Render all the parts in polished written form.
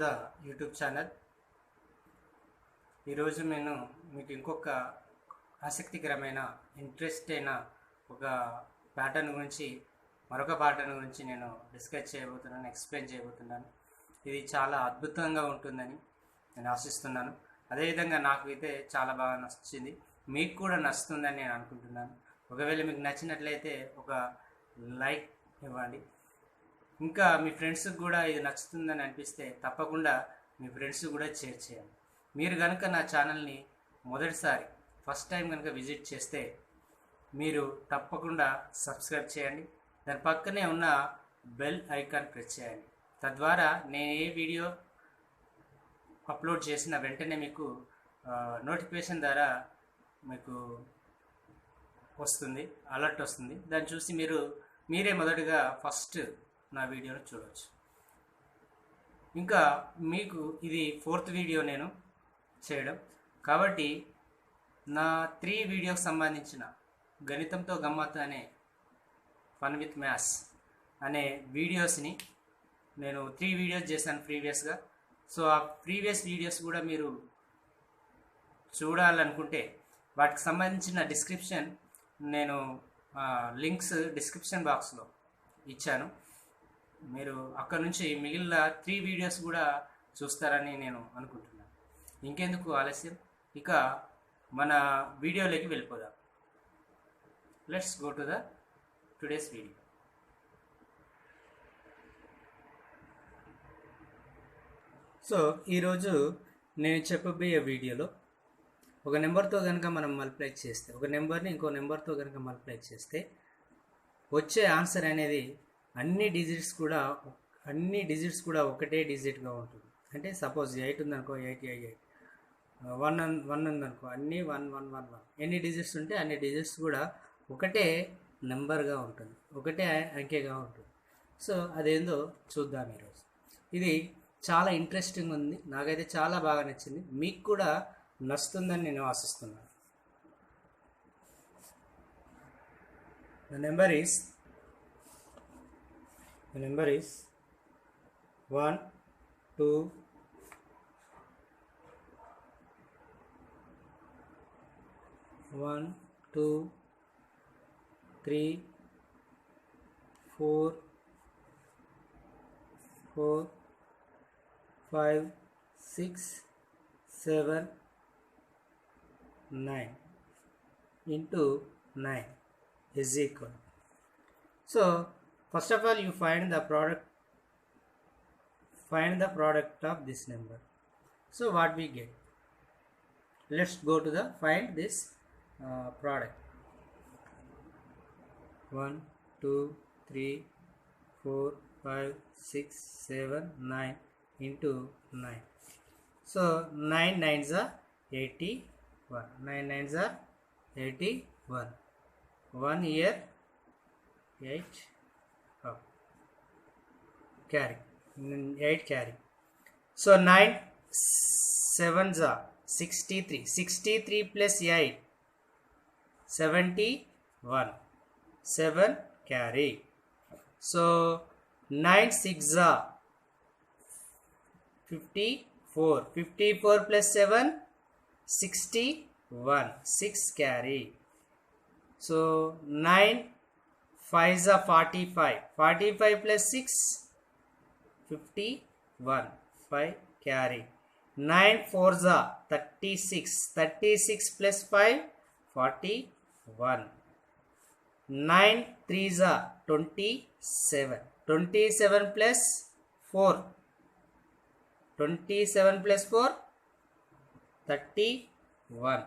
The YouTube channel. ఈరోజు నేను మీకు ఇంకొక ఆసక్తికరమైన ఇంట్రెస్ట్ అయిన ఒక ప్యాటర్న్ గురించి మరొక ప్యాటర్న్ గురించి నేను డిస్కస్ చేయబోతున్నాను, ఎక్స్ప్లెయిన్ చేయబోతున్నాను. ఇది చాలా అద్భుతంగా ఉంటుందని నేను ఆశిస్తున్నాను. అదేవిధంగా నాకు అయితే చాలా బాగా నచ్చింది, మీకు కూడా నచ్చుతుందని నేను అనుకుంటున్నాను. ఒకవేళ మీకు నచ్చినట్లయితే ఒక లైక్ ఇవ్వండి. ఇంకా మీ ఫ్రెండ్స్కి కూడా ఇది నచ్చుతుందని అనిపిస్తే తప్పకుండా మీ ఫ్రెండ్స్ కూడా షేర్ చేయండి. మీరు కనుక నా ఛానల్ని ఫస్ట్ టైం కనుక విజిట్ చేస్తే మీరు తప్పకుండా సబ్స్క్రైబ్ చేయండి. దాని పక్కనే ఉన్న బెల్ ఐకాన్ ప్రెస్ చేయండి. తద్వారా నేను ఏ వీడియో అప్లోడ్ చేసిన వెంటనే మీకు నోటిఫికేషన్ ద్వారా మీకు వస్తుంది, అలర్ట్ వస్తుంది. దాన్ని చూసి మీరే మొదటగా ఫస్ట్ నా వీడియోను చూడవచ్చు. ఇంకా మీకు ఇది 4th వీడియో నేను చేయడం కాబట్టి నా 3 వీడియోకి సంబంధించిన గణితంతో గమ్మత్తు అనే ఫన్ విత్ మ్యాథ్స్ అనే వీడియోస్ని నేను 3 వీడియోస్ చేశాను ప్రీవియస్గా. సో ఆ ప్రీవియస్ వీడియోస్ కూడా మీరు చూడాలనుకుంటే వాటికి సంబంధించిన డిస్క్రిప్షన్ నేను లింక్స్ డిస్క్రిప్షన్ బాక్స్లో ఇచ్చాను. మీరు అక్కడ నుంచి మిగిలిన 3 వీడియోస్ కూడా చూస్తారని నేను అనుకుంటున్నాను. ఇంకెందుకు ఆలస్యం, ఇక మన వీడియోలోకి వెళ్ళిపోదాం. Let's go to the today's video. So ఈరోజు నేను చెప్పబోయే వీడియోలో ఒక నెంబర్తో కనుక మనం మల్టిప్లై చేస్తే, ఒక నెంబర్ని ఇంకో నెంబర్తో కనుక మల్టిప్లై చేస్తే వచ్చే ఆన్సర్ అనేది అన్ని డిజిట్స్ కూడా ఒకటే డిజిట్గా ఉంటుంది. అంటే సపోజ్ 8 ఉందనుకో, 8 1 ఉందనుకో, అన్నీ 1 1 1 1. ఎన్ని డిజిట్స్ ఉంటే అన్ని డిజిట్స్ కూడా ఒకటే నెంబర్గా ఉంటుంది, ఒకటే అంకెగా ఉంటుంది. సో అదేందో చూద్దాం ఈరోజు. ఇది చాలా ఇంట్రెస్టింగ్ ఉంది, నాకైతే చాలా బాగా నచ్చింది, మీకు కూడా నచ్చుతుందని నేను ఆశిస్తున్నాను. The number is 1 2 1 2 3 4 4 5 6 7 9 into 9 is equal. So first of all you find the product of this number. So what we get, let's go to the find this product. 1 2 3 4 5 6 7 9 into 9. So 9 9s are 81. 9 9s are 81. 1 here 8 up. Carry 8 carry. So 9 7s are 63. 63 plus 8 71. 7 carry. So 9 6s are 54. 54 plus 7 61. 6 carry. So 9 5s are 45. 45 plus 6 51. 5 carry. 9 4s are 36. 36 plus 5 41. 9 3s are 27. 27 plus 4 27 plus 4 31.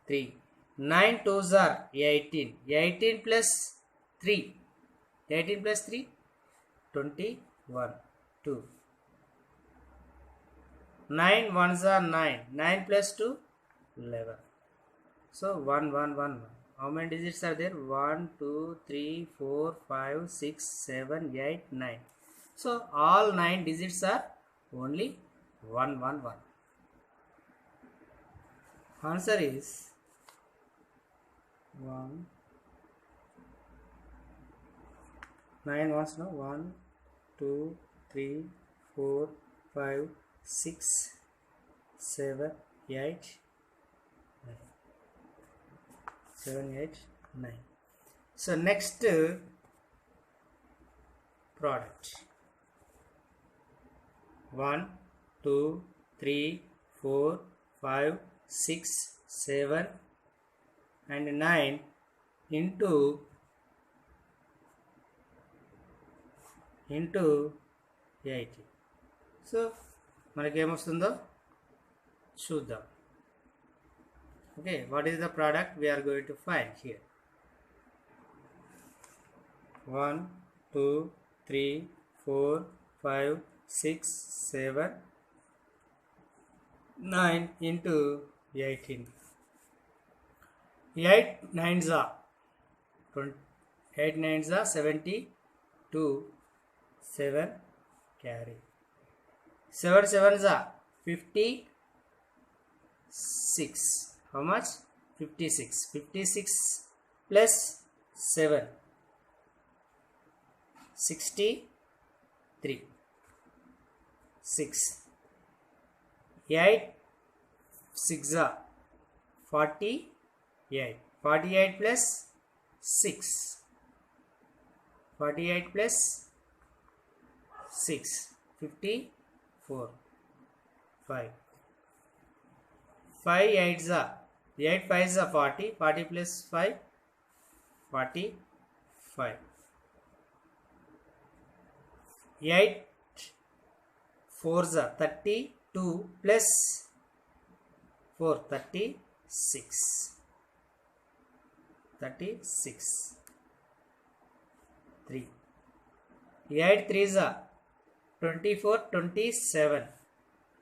3. 9 2s are 18. 18 plus 3 18 plus 3 21. 2. 9 1s are 9. 9 plus 2 11. So 1 1 1 1. How many digits are there? 1 2 3 4 5 6 7 8 9. So all 9 digits are only 1 1 1. Answer is 1 9 ones, no? 1 2 3 4 5 6, 7, 8, 9. 7, 8, 9. So next product. 1, 2, 3, 4, 5, 6, 7 and 9 into 80. So మనకేమొస్తుందో చూద్దాం. Okay, what is the product we're going to find here? 1, 2, 3, 4, 5, 6, 7, 9 into 18. 8 9s are 8 9s are 72. 7 carry. 7 7s are 56. How much? 56. 56 plus 7. 63. 6. 8 6 are 48. 48 plus 6. 48 plus 6. 54. 5. 5 8s are 8 5s are 40. 40 plus 5. 45. 8 4s are 32 plus 4. 36. 36. 3. 8 3s are 24 27.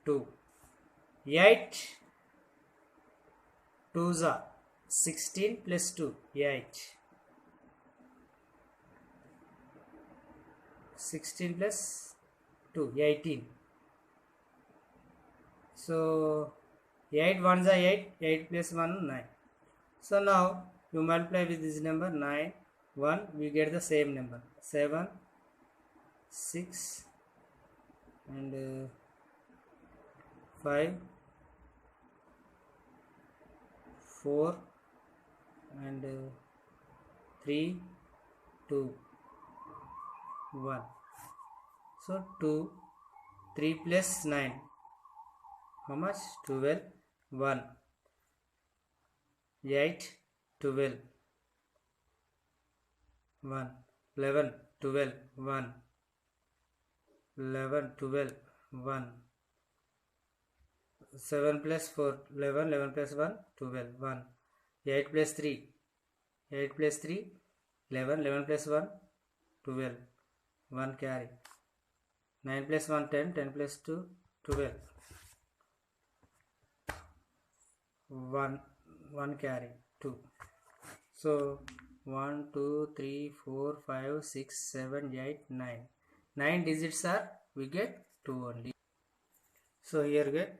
2. 8 2s are 16 plus 2. 8. 16 plus 2. 18. So 8 1s are 8. 8 plus 1 9. So now you multiply with this number 9 1, we get the same number 7 6 and 5 4 and 3 2 1. So 2 3 plus 9, how much? 12. 1 8 12 1 11 12 1 11 12 1 7 plus 4 11 11 plus 1 12 1 8 plus 3 8 plus 3 11 11 plus 1 12 1 carry. 9 plus 1 10 10 plus 2 12 1 carry 2. So 1 2 3 4 5 6 7 8 9. 9 digits are, we get 2 only. So here get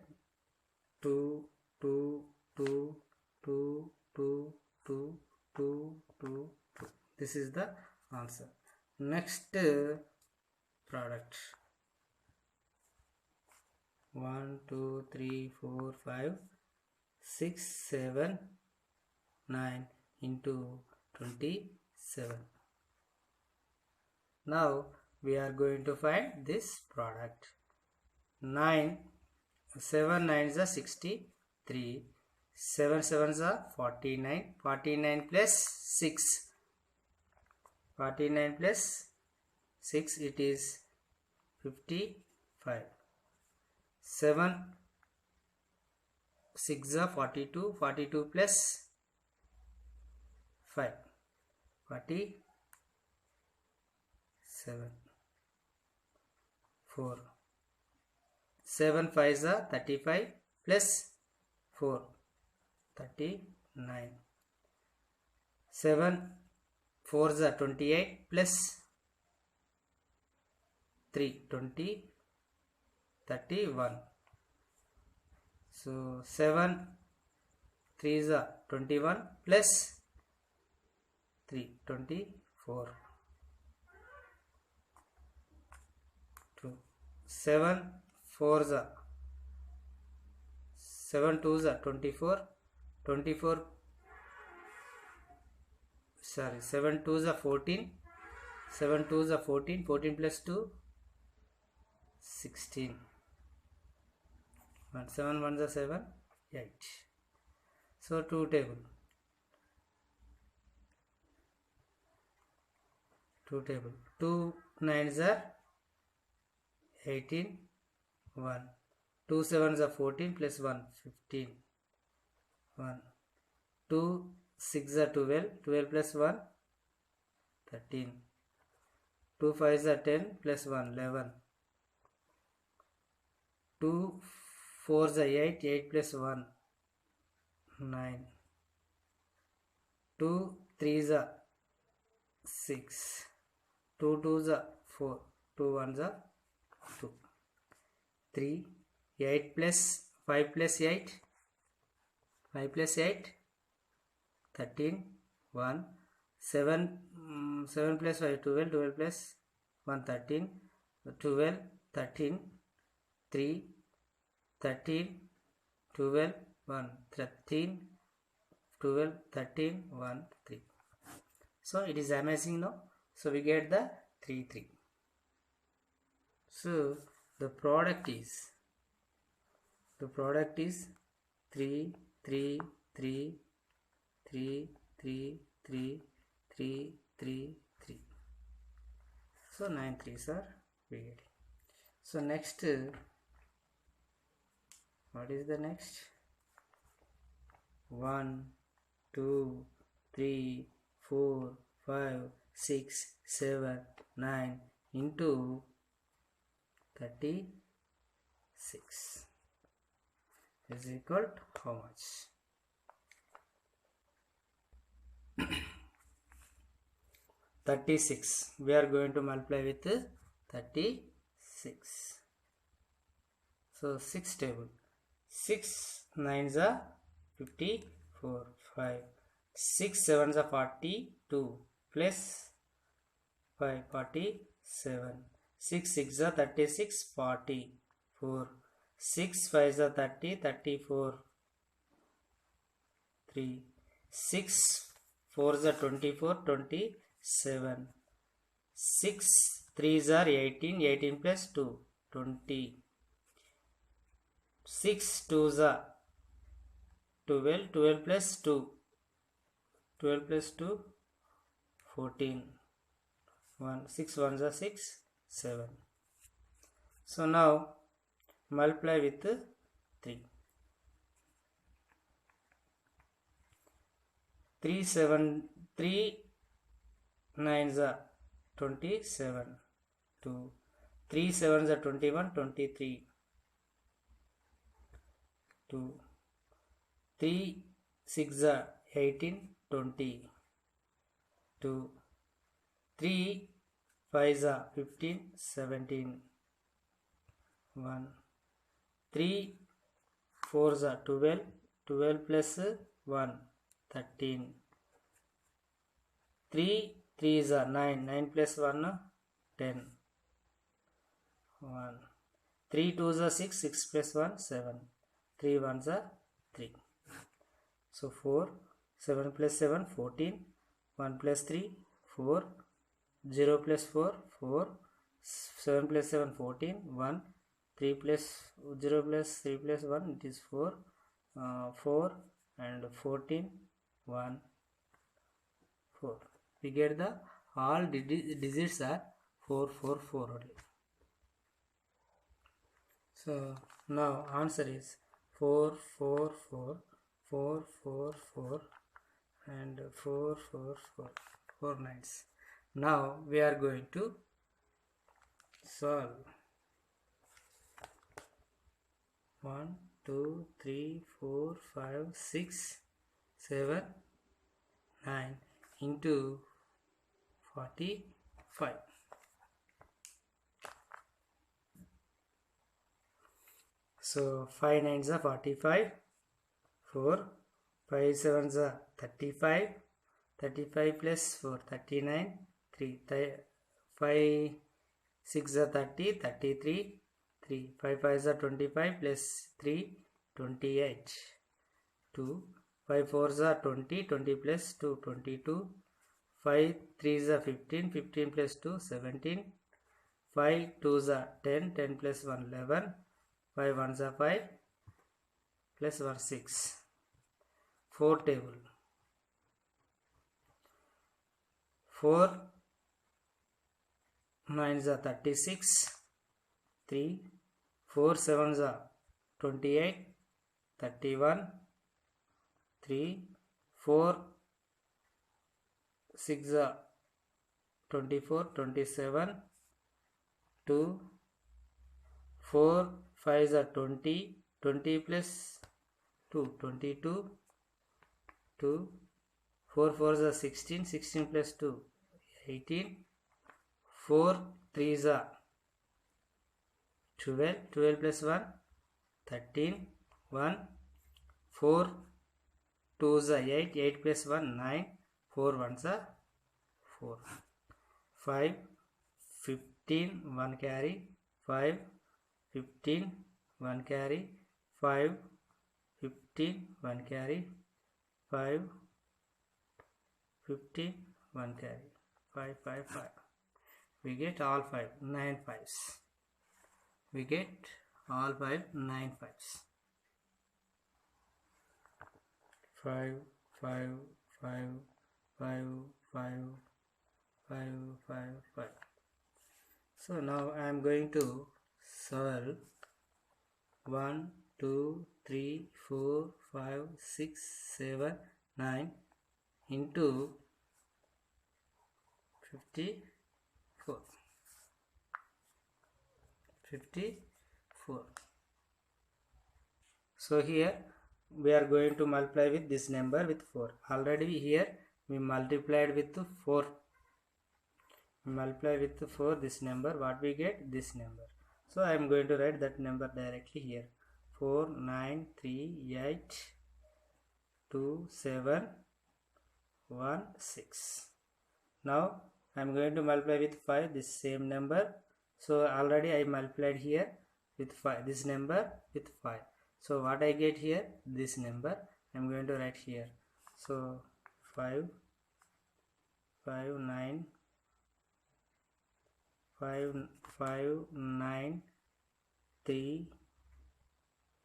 2 2 2 2 2 2 2 2 2. This is the answer. Next product. 1 2 3 4 5 6 7 9 into 27. Now we are going to find this product. 9 7 9s are 63. 7 7s are 49. 49 plus 6. 49 plus 6, it is 55. 7 6 are 42. 42 plus 5. 47. 4. 7 5s are 35 plus 4. 39. 7 4s are 28 plus 3. 31. So 7 3s are 21 plus 3. 24. 2. 7 4s are 7 2s are 24. 24, sorry, 7 2s are 14. 7 2s are 14. 14 plus 2, 16. 7 1s are 7, 8. So 2 table. 2 table. 2 9s are 18. 1. 2 7s are 14 plus 1, 15. 1. 2 6 are 12. 12 plus 1, 13. 2 5s are 10 plus 1, 11. 2 4s are 8. 8 plus 1, 9. 2 3s are 6. 2 2s are 4. 2 1s are 2. 3. 8 plus 5 plus 8. 5 plus 8, 13. 1. 7 7 plus 5, 12. 12 plus 1, 13. 12, 13. 3. 13. 12, 1. 13. 12, 13, 1, 3. So it is amazing now. So we get the 3 3. So the product is 3 3 3 3 3 3 3 3 3. So 9 3s are we get. So next, what is the next? 1 2 3 4 5 6 7 9 into 36 is equal to how much? 36. We are going to multiply with 36. So 6 table. 6 9s are 54. 5. 6 7s are 42 plus 5, 47. 6 6 are 36, 44. 6 5s are 30, 34. 3. 6 4s are 24, 27. 6 3s are 18, 18 plus 2, 20. 6 2s are 12, 12 plus 2, 12 plus 2, 14. 1. 6 1s are 6, 7. So now multiply with 3. 3 9s are 27. 2. 3 7s are 21, 23. 2. 3 6 are 18, 20. 2. 3 5s are 15, 17. 1. 3 4s are 12, 12 plus 1, 13. 3 3s are 9, 9 plus 1, 10. 1. 3 2s are 6, 6 plus 1, 7. 3 1s are 3. So 4, 7 plus 7, 14. 1 plus 3, 4. 0 plus 4, 4. 7 plus 7, 14. 1. 3 plus 0 plus 3 plus 1, it is 4. 4 and 14, 1, 4. We get the all digits are 4 4 4 only. So now answer is 4 4 4 4 4 4 and 4 4 4 4 9s. Now we are going to solve. 1 2 3 4 5 6 7 9 into 45. So 5 9s are 45. 4 5 7s are 35. 35 plus 4, 39. 3 5 6 are 30, 33. 3 5 5s are 25 plus 3, 28. 2. 5 4s are 20. 20 plus 2, 22. 5 3s are 15. 15 plus 2, 17. 5 2s are 10. 10 plus 1, 11. 5 1s are 5. Plus 1, 6. 4 table. 4 9s are 36. 3. 4 7s are 28. 31. 3. 4 6 are 24. 27. 2. 4 5s are 20. 20 plus 2, 22. 2. 4 4s are 16. 16 plus 2, 18. 4 3s are 12. 12 plus 1, 13. 1. 4 2s are 8. 8 plus 1, 9. 4 1s are 4. 5 15. 1 carry. 5 15. 1 carry. 5 15. 1 carry. 5 15. 1 carry. 5 5 5. We get all 5. 9 5s. We get all 5. 9 5s. 5 5 5 5 5 5 5 5. So now I am going to solve 1 2 3 4 5 6 7 9 into 54. 54. So here we are going to multiply with this number with 4. Already here we multiplied with 4. Multiply with 4 this number. What we get? This number. So I am going to write that number directly here. 4 9 3 8 2 7 1 6. Now I am going to multiply with 5 this same number. So already I multiplied here with 5 this number with 5. So what I get here? This number I am going to write here. So 5 5 9 5 5 9 3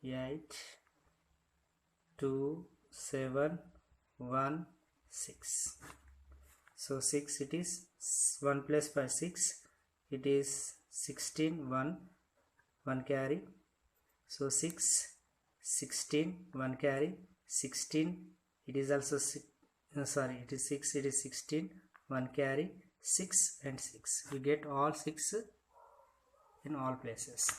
8 2 7 1 6. So 6 it is. 1 plus 5 6. It is 16. 1 carry. So 6 16 1 carry. 16 it is also 6. Sorry, it is 6. It is 16 1 carry. 6 and 6. We get all 6 in all places.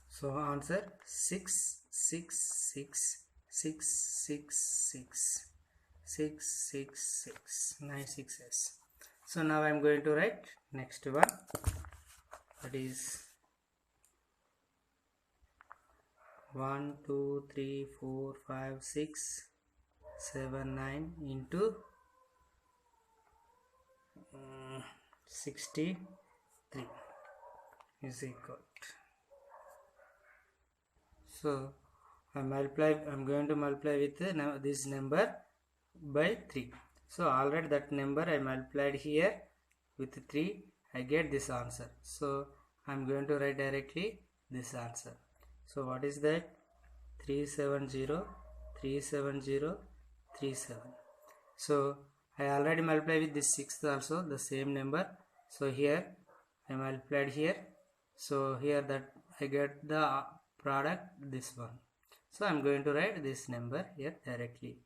So answer 6 6 6 6 6 6 6 6 6 9 6s. So now I am going to write next one, that is 1 2 3 4 5 6 7 9 into 63 is equal. So I am going to multiply with this number by 3. So already that number I multiplied here with 3. I get this answer. So I am going to write directly this answer. So what is that? 370 370 37. So I already multiplied with this 6th also, the same number. So here I multiplied here. So here that I get the product, this one. So I am going to write this number here directly.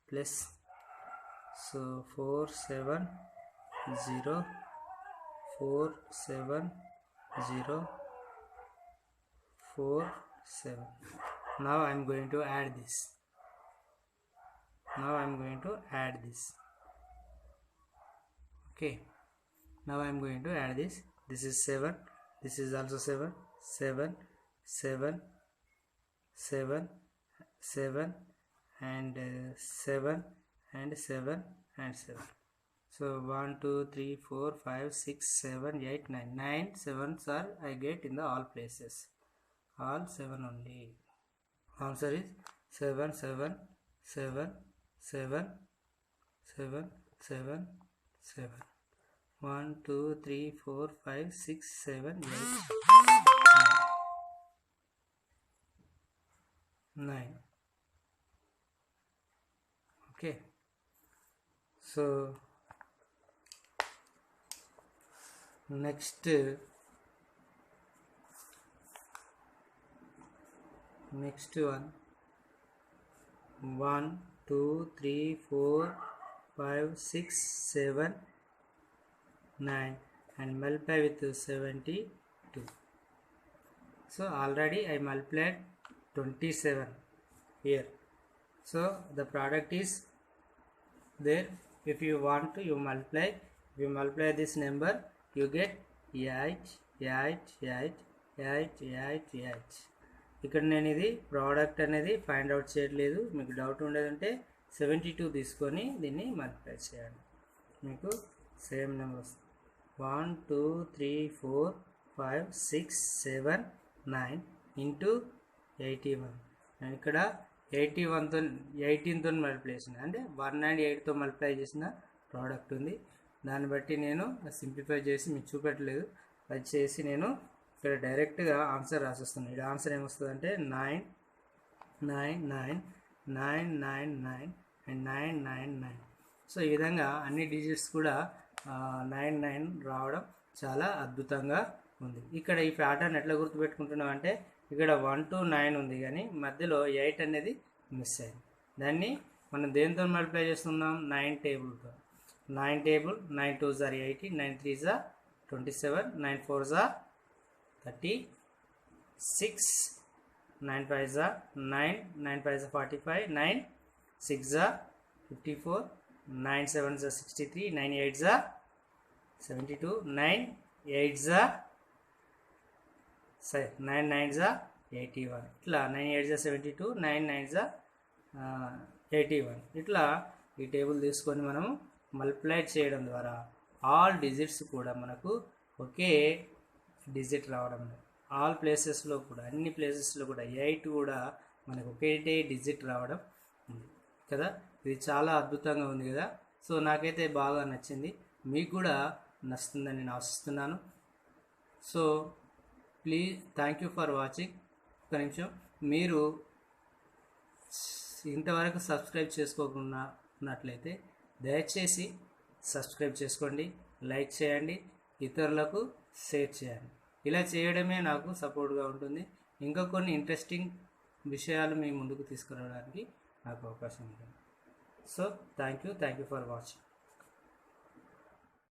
Plus, so 470 470 47. Now I am going to add this. Okay, now I am going to add this. This is 7. This is also 7. 7 7 7 7 and 7 and 7 and 7. So 1 2 3 4 5 6 7 8 9. 9 7s are I get in the all places. all 7 only. Answer is 7 7 7 7 7 7 7. 1 2 3 4 5 6 7 8 9. Okay, so next one, 1 2 3 4 5 6 7 9 and multiply with 72. So already I multiplied 27 here, so the product is there. If you want to, you multiply. If you multiply this number, you get 8 8 8 8 8 8. ఇక్కడ నేను ఇది product అనేది find out చేయట్లేదు. మీకు doubt ఉండేదంటే 72 తీసుకొని దీన్ని multiply చేయండి, మీకు సేమ్ నెంబర్ వస్తుంది. 1 2 3 4 5 6 7 9 ఇంటూ 81. నేను ఇక్కడ 81తో 18తో మల్టిప్లై చేసిన, అంటే 1 and 8తో మల్టిప్లై చేసిన ప్రోడక్ట్ ఉంది. దాన్ని బట్టి నేను సింప్లిఫై చేసి మీకు చూపెట్టలేదు, అది చేసి నేను ఇక్కడ డైరెక్ట్గా ఆన్సర్ రాసేస్తున్నాను. ఇక్కడ ఆన్సర్ ఏమొస్తుంది అంటే 9 9 9 9 9 9 అండ్ 9 9 9. సో ఈ విధంగా అన్ని డిజిట్స్ కూడా 9 9 రావడం చాలా అద్భుతంగా ఉంది. ఇక్కడ ఈ ప్యాటర్న్ ఎట్లా గుర్తుపెట్టుకుంటున్నాం అంటే, ఇక్కడ 1 to 9 ఉంది కానీ మధ్యలో 8 అనేది మిస్ అయింది. దాన్ని మనం దేంతో మల్టిప్లై చేస్తున్నాం? 9 టేబుల్తో. 9 table 9 2s are 80, 9 3s are 27, 9 4s are 36, 9 5s are 9, 9 5s are 45, 9 6s are 54, 9 7s are 63, 9 8s are 72, 9 8s are 9 9s are 81. ఇట్లా 9 8s are 72, 9 9s are 81. ఇట్లా ఈ టేబుల్ తీసుకొని మనము మల్టిప్లై చేయడం ద్వారా ఆల్ డిజిట్స్ కూడా మనకు ఒకే డిజిట్ రావడం, ఆల్ ప్లేసెస్లో కూడా అన్ని ప్లేసెస్లో కూడా 8 కూడా మనకు ఒకే డిజిట్ రావడం ఉంది కదా. ఇది చాలా అద్భుతంగా ఉంది కదా. సో నాకైతే బాగా నచ్చింది, మీకు కూడా నచ్చుతుందని నేను ఆశిస్తున్నాను. So please thank you for watching. ఒక నిమిషం, మీరు ఇంతవరకు సబ్స్క్రైబ్ చేసుకోకుండా ఉన్నట్లయితే దయచేసి సబ్స్క్రైబ్ చేసుకోండి, లైక్ చేయండి, ఇతరులకు షేర్ చేయండి. ఇలా చేయడమే నాకు సపోర్ట్గా ఉంటుంది. ఇంకా కొన్ని ఇంట్రెస్టింగ్ విషయాలు మీ ముందుకు తీసుకురావడానికి నాకు అవకాశం ఉంటుంది. So thank you for watching.